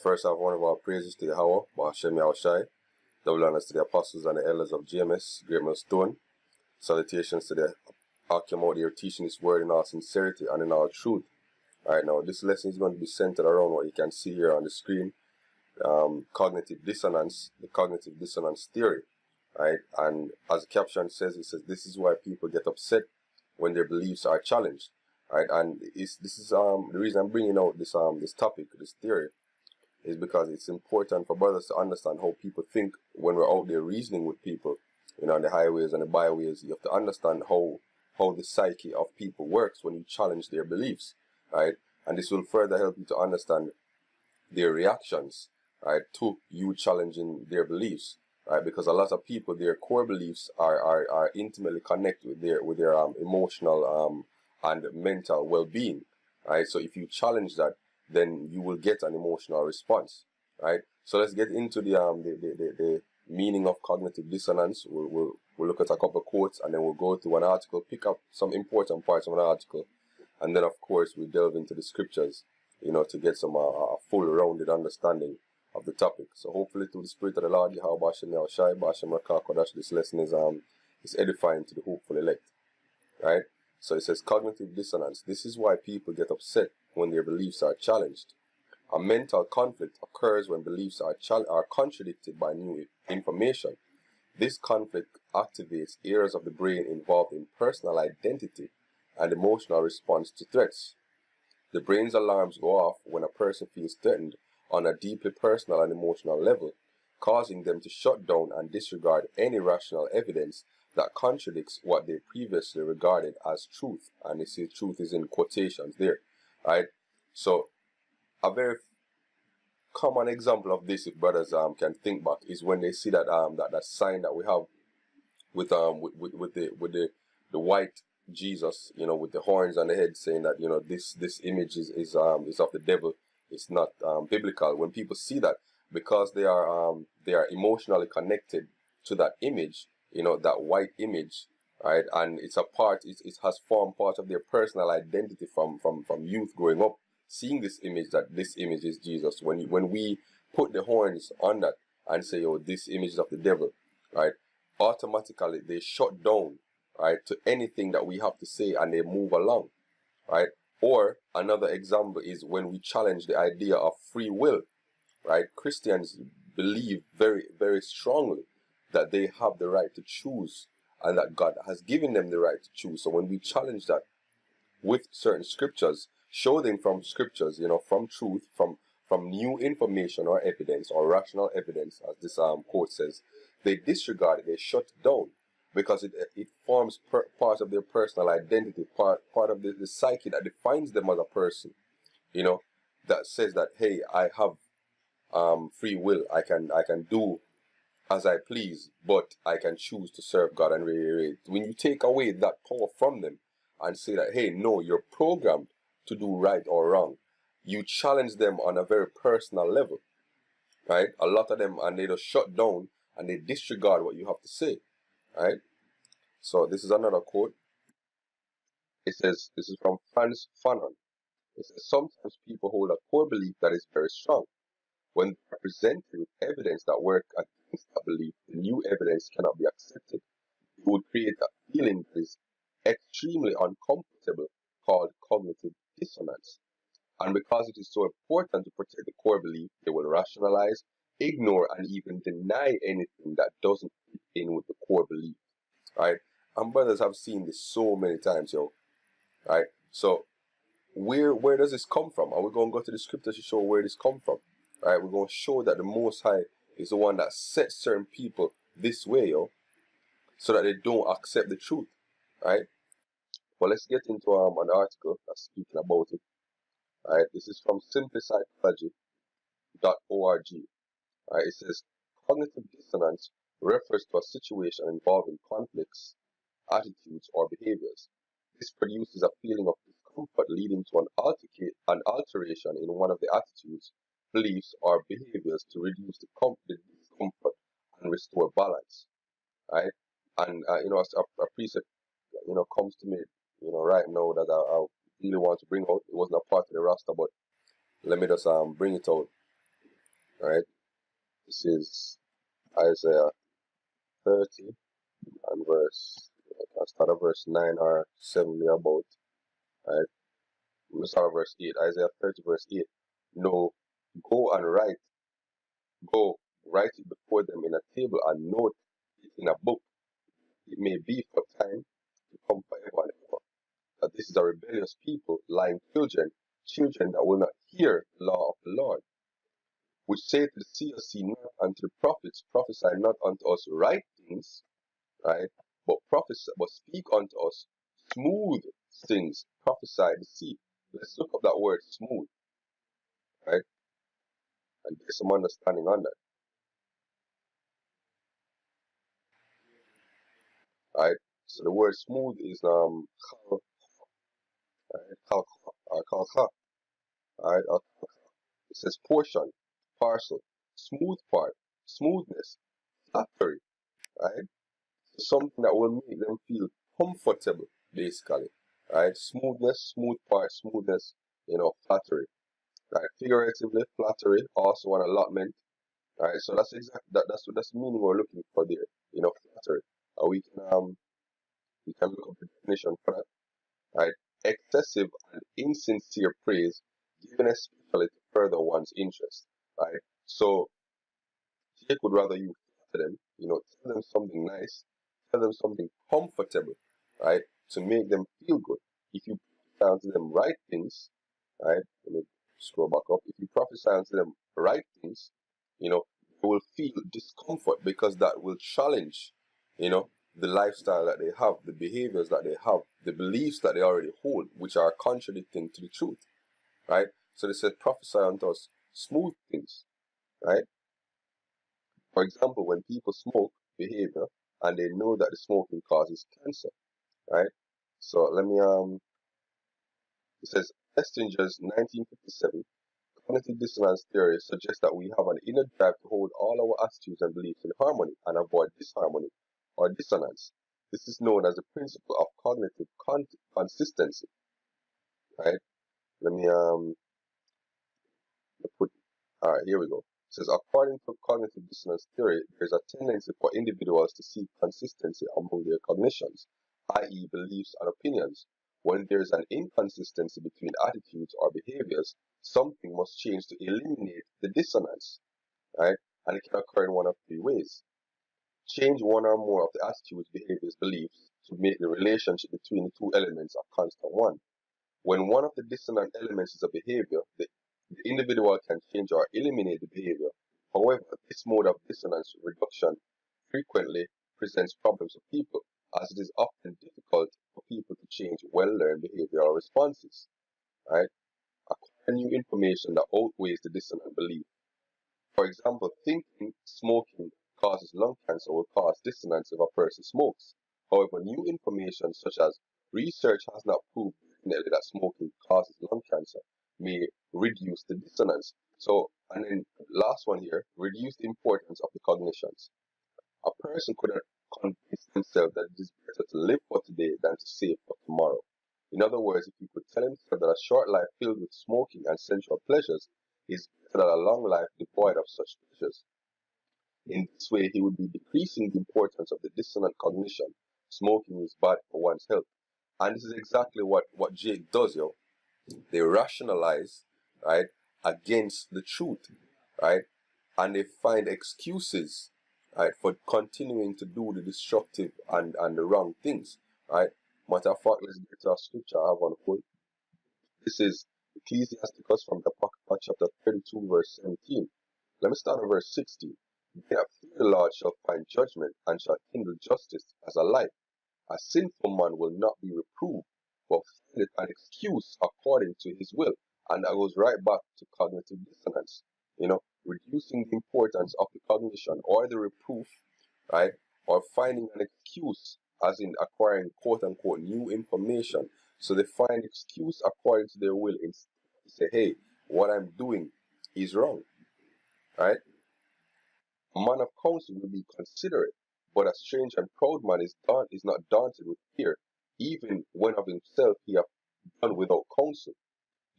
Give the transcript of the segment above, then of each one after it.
First off, one of our praises to Yahweh, Ba'ashem Yahushai. Double honors to the apostles and the elders of GMS, Great Millstone. Salutations to the Akim out there teaching this word in all sincerity and in all truth. Alright, now this lesson is going to be centered around what you can see here on the screen. Cognitive dissonance, the cognitive dissonance theory. Right, and as the caption says, it says this is why people get upset when their beliefs are challenged. Right, and this is the reason I'm bringing out this topic, this theory, is because it's important for brothers to understand how people think when we're out there reasoning with people, on the highways and the byways. You have to understand how the psyche of people works when you challenge their beliefs, right? And this will further help you to understand their reactions, right, to you challenging their beliefs, right? Because a lot of people, their core beliefs are intimately connected with their emotional and mental well-being, right? So if you challenge that, then you will get an emotional response, right? So let's get into the meaning of cognitive dissonance. We'll look at a couple of quotes, and then we'll go to an article, pick up some important parts of an article, and then of course we delve into the scriptures, to get some full rounded understanding of the topic. So hopefully through the Spirit of the Lord, Yahweh Bashem Yahushai, Bashem Rakah, this lesson is edifying to the hopeful elect, right? So it says cognitive dissonance. This is why people get upset when their beliefs are challenged. A mental conflict occurs when beliefs are contradicted by new information. This conflict activates areas of the brain involved in personal identity and emotional response to threats. The brain's alarms go off when a person feels threatened on a deeply personal and emotional level, causing them to shut down and disregard any rational evidence that contradicts what they previously regarded as truth. And you see truth is in quotations there, right? So a very common example of this, if brothers can think back, is when they see that that sign that we have with the white Jesus, with the horns on the head, saying that this image is of the devil. It's not biblical. When people see that, because they are emotionally connected to that image, that white image, right? And it's a part. It has formed part of their personal identity from youth growing up, seeing this image, that this image is Jesus. When we put the horns on that and say, oh, this image is of the devil, right? Automatically they shut down, right, to anything that we have to say, and they move along, right? Or another example is when we challenge the idea of free will, right? Christians believe very, very strongly that they have the right to choose and that God has given them the right to choose. So when we challenge that with certain scriptures, show them from scriptures, from truth, from new information or evidence or rational evidence, as this quote says, they disregard it, they shut it down, because it forms part of their personal identity, part of the psyche that defines them as a person, that says that, hey, I have free will, I can do as I please, but I can choose to serve God. And when you take away that power from them and say that, hey, no, you're programmed to do right or wrong, you challenge them on a very personal level, right? A lot of them, and they just shut down and they disregard what you have to say, right? So this is another quote. It says, this is from Franz Fanon. It says, sometimes people hold a core belief that is very strong. When they are presented with evidence that works against that belief, the new evidence cannot be accepted. It would create a feeling that is extremely uncomfortable, called cognitive dissonance. And because it is so important to protect the core belief, they will rationalize, ignore, and even deny anything that doesn't fit in with the core belief, right? And brothers have seen this so many times, right? So where does this come from? Are we going to go to the scriptures to show where this come from? Right? We're going to show that the Most High is the one that sets certain people this way, so that they don't accept the truth, right? Well, let's get into an article that's speaking about it. Right? This is from simplypsychology.org. Right? It says, cognitive dissonance refers to a situation involving conflicts, attitudes, or behaviors. This produces a feeling of discomfort leading to an alteration in one of the attitudes, beliefs, or behaviors to reduce the discomfort and restore balance, right? And as a precept, comes to me, right now, that I really want to bring out. It wasn't a part of the roster, but let me just bring it out. Right? This is Isaiah 30 and I'll start at verse 9 or 7 about. Right? We'll start at verse 8. Isaiah 30 verse 8. No, go and write it before them in a table and note it in a book. It may be for time to come forever and ever. That this is a rebellious people, lying children that will not hear the law of the Lord, which say to the seers, see not, and to the prophets, prophesy not unto us right things, right? But speak unto us smooth things, prophesy deceit. Let's look up that word smooth, right? And get some understanding on that, right? So the word smooth is khal, right? Khalqa, right? It says portion, parcel, smooth part, smoothness, flattery, right? Something that will make them feel comfortable, basically, right? Smoothness, smooth part, smoothness, flattery, right? Figuratively, flattery, also an allotment, right? So that's exactly that's the meaning we're looking for there, flattery. We can look up the definition for that, right? Excessive and insincere praise given especially to further one's interest, right? So Jake would rather you flatter them, tell them something nice, tell them something comfortable, right, to make them feel good. If you prophesy unto them right things, right, let me scroll back up. If you prophesy unto them right things, they will feel discomfort because that will challenge, the lifestyle that they have, the behaviors that they have, the beliefs that they already hold, which are contradicting to the truth, right? So they said, prophesy unto us smooth things, right? For example, when people smoke behavior and they know that the smoking causes cancer, right? So it says Estinger's 1957 cognitive dissonance theory suggests that we have an inner drive to hold all our attitudes and beliefs in harmony and avoid disharmony or dissonance. This is known as the principle of cognitive consistency, right? Let me put All right, here we go. It says, according to cognitive dissonance theory, there is a tendency for individuals to seek consistency among their cognitions, i.e., beliefs and opinions. When there is an inconsistency between attitudes or behaviors, something must change to eliminate the dissonance, right? And it can occur in one of three ways. Change one or more of the attitudes, behaviors, beliefs to make the relationship between the two elements a constant one. When one of the dissonant elements is a behavior, the individual can change or eliminate the behavior. However, this mode of dissonance reduction frequently presents problems for people, as it is often difficult for people to change well-learned behavioral responses, right? Acquire new information that outweighs the dissonant belief. For example, thinking smoking causes lung cancer will cause dissonance if a person smokes. However, new information such as research has not proved definitely that smoking causes lung cancer may reduce the dissonance. So, and then last one here, reduce the importance of the cognitions. A person could have convinced himself that it is better to live for today than to save for tomorrow. In other words, if he could tell himself that a short life filled with smoking and sensual pleasures is better than a long life devoid of such pleasures. In this way, he would be decreasing the importance of the dissonant cognition. Smoking is bad for one's health. And this is exactly what Jake does, yo. They rationalize, right, against the truth, right? And they find excuses, right, for continuing to do the destructive and the wrong things, right? Matter of fact, let's get to our scripture I have on full. This is Ecclesiasticus from the Apocrypha chapter 32, verse 17. Let me start at verse 16. They that fear the Lord shall find judgment and shall kindle justice as a light. A sinful man will not be reproved, but findeth an excuse according to his will. And that goes right back to cognitive dissonance. Reducing the importance of the cognition or the reproof, right? Or finding an excuse, as in acquiring quote unquote new information. So they find excuse according to their will instead to say, hey, what I'm doing is wrong, right? A man of counsel will be considerate, but a strange and proud man is not daunted with fear, even when of himself he hath done without counsel.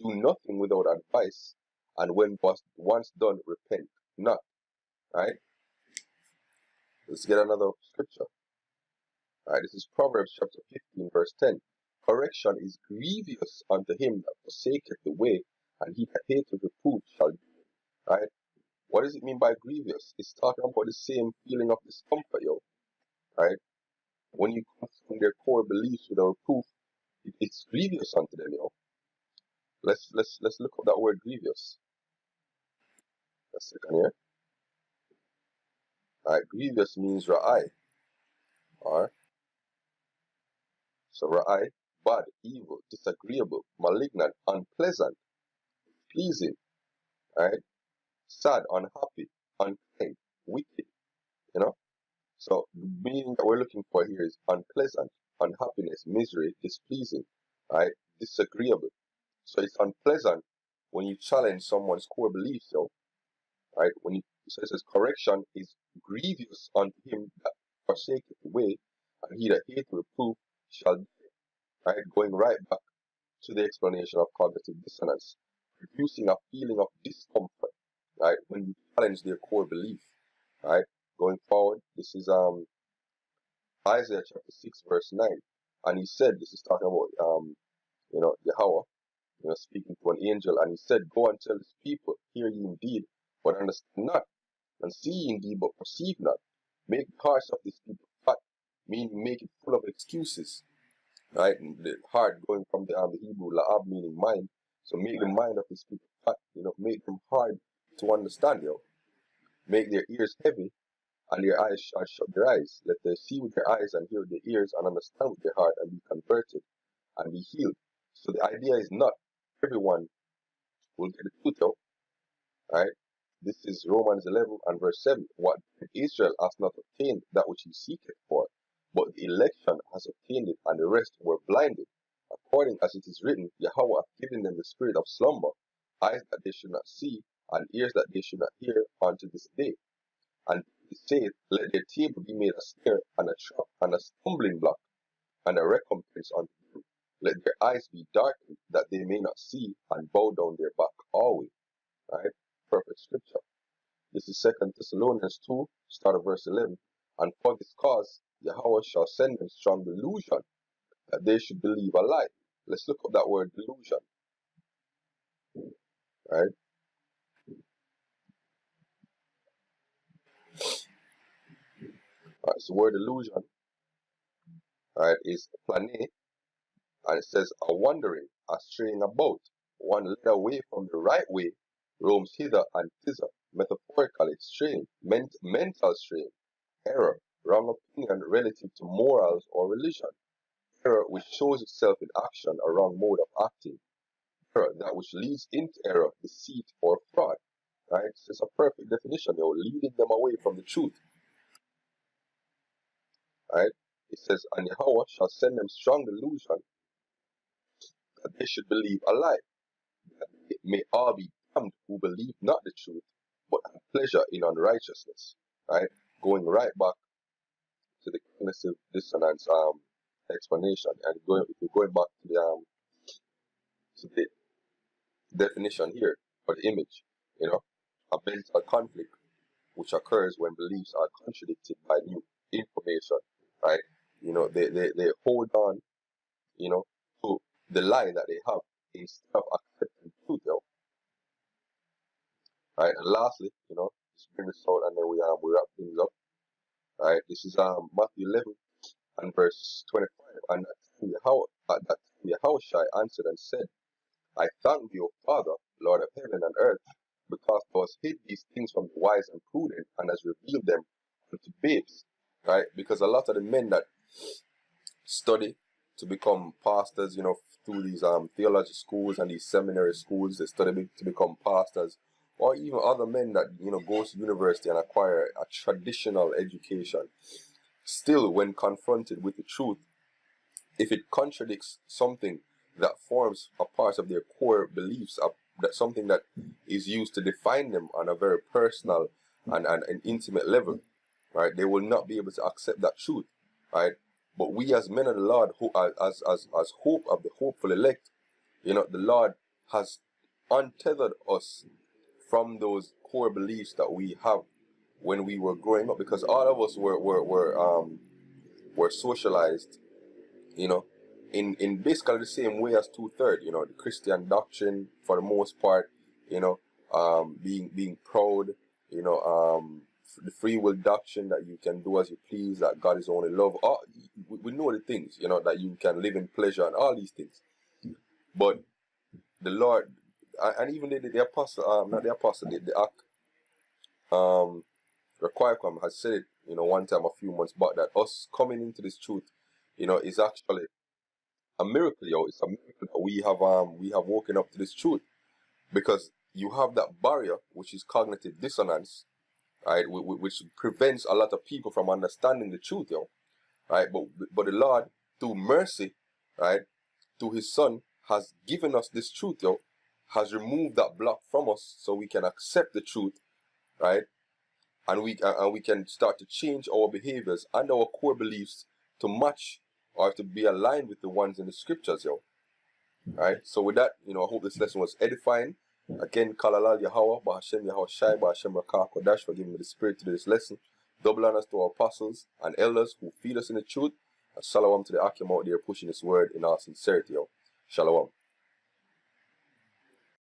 Do nothing without advice, and when once done, repent. not. Right? Let's get another scripture. Right? This is Proverbs chapter 15, verse 10. Correction is grievous unto him that forsaketh the way, and he that hateth reproof shall do it. Right? What does it mean by grievous? It's talking about the same feeling of discomfort, yo. Right? When you confront their core beliefs with a reproof, it's grievous unto them, yo. Let's look up that word grievous. A second here. Alright, grievous means ra'ai. Alright. So ra'ai, bad, evil, disagreeable, malignant, unpleasant, pleasing, alright, sad, unhappy, unkind, wicked, you know. So the meaning that we're looking for here is unpleasant, unhappiness, misery, displeasing, right, disagreeable. So it's unpleasant when you challenge someone's core beliefs, yo, right? So it says correction is grievous unto him that forsaketh the way, and he that hateth reproof shall die. Right? Going right back to the explanation of cognitive dissonance, producing a feeling of discomfort, right, when you challenge their core belief, right? Going forward, this is Isaiah chapter 6 verse 9, and he said, this is talking about Yahweh, speaking to an angel, and he said, go and tell this people, hear ye indeed, but understand not, and see ye indeed, but perceive not. Make the hearts of this people fat, meaning make it full of excuses. Right, and the heart going from the Hebrew la'ab meaning mind. So make the mind of these people fat, make them hard to understand, yo. Make their ears heavy and their eyes shut their eyes. Let them see with their eyes and hear with their ears and understand with their heart and be converted and be healed. So the idea is not everyone will get the truth, yo. Right? This is Romans 11 and verse 7. What Israel has not obtained, that which he seeketh for, but the election has obtained it, and the rest were blinded. According as it is written, Yahweh hath given them the spirit of slumber, eyes that they should not see, and ears that they should not hear, unto this day. And he saith, let their table be made a snare, and a trap, and a stumbling block, and a recompense unto them. Let their eyes be darkened, that they may not see, and bow down their back always. Right? Perfect scripture. This is 2 Thessalonians 2, start of verse 11. And for this cause, Yahweh shall send them strong delusion, that they should believe a lie. Let's look up that word delusion. Right? Alright, so word delusion, right, is plane, and it says a wandering, a straying about, one led away from the right way, roams hither and thither, metaphorically straying, mental strain, error, wrong opinion relative to morals or religion, error which shows itself in action, a wrong mode of acting, error that which leads into error, deceit, or fraud. Right? So it's a perfect definition, leading them away from the truth. Right? It says, and Yahweh shall send them strong delusion, that they should believe a lie, that it may all be damned who believe not the truth, but have pleasure in unrighteousness. Right? Going right back to the cognitive dissonance explanation, and if you're going back to the definition here, or the image, a mental conflict which occurs when beliefs are contradicted by new information, right? They hold on, to the lie that they have instead of accepting truth, right? And lastly, just bring this out and then we wrap things up, right? This is Matthew 11 and verse 25, and at that time Yahushua answered and said, I thank thee, O Father, Lord of heaven and earth, because thou hast hid these things from the wise and prudent, and hast revealed them unto babes. Right? Because a lot of the men that study to become pastors, through these theology schools and these seminary schools, they study to become pastors, or even other men that go to university and acquire a traditional education. Still, when confronted with the truth, if it contradicts something that forms a part of their core beliefs, that something that is used to define them on a very personal and an intimate level, right? They will not be able to accept that truth, right? But we as men of the Lord, who as hope of the hopeful elect, the Lord has untethered us from those core beliefs that we have when we were growing up, because all of us were socialized, you know, in basically the same way as 2/3, you know, the Christian doctrine for the most part, you know, being proud, you know, the free will doctrine that you can do as you please, that God is only love. All, we know the things, you know, that you can live in pleasure and all these things. But the Lord, and even the apostle, not the apostle, the Requirecom has said it, you know, one time a few months back, that us coming into this truth, you know, is actually a miracle, yo. It's a miracle that we have woken up to this truth, because you have that barrier, which is cognitive dissonance, right, which prevents a lot of people from understanding the truth, yo, right. But the Lord, through mercy, right, through His Son, has given us this truth, yo, has removed that block from us, so we can accept the truth, right, and we can start to change our behaviors and our core beliefs to match or to be aligned with the ones in the scriptures, yo. Alright, so with that, you know, I hope this lesson was edifying. Again, Kalalal Yahweh, Bahashem Yahweh Shai, Bahashem Rakah Kodash, for giving me the spirit to do this lesson. Double honors to our apostles and elders who feed us in the truth. And shalom to the Akim out there pushing this word in our sincerity, yo. Shalom.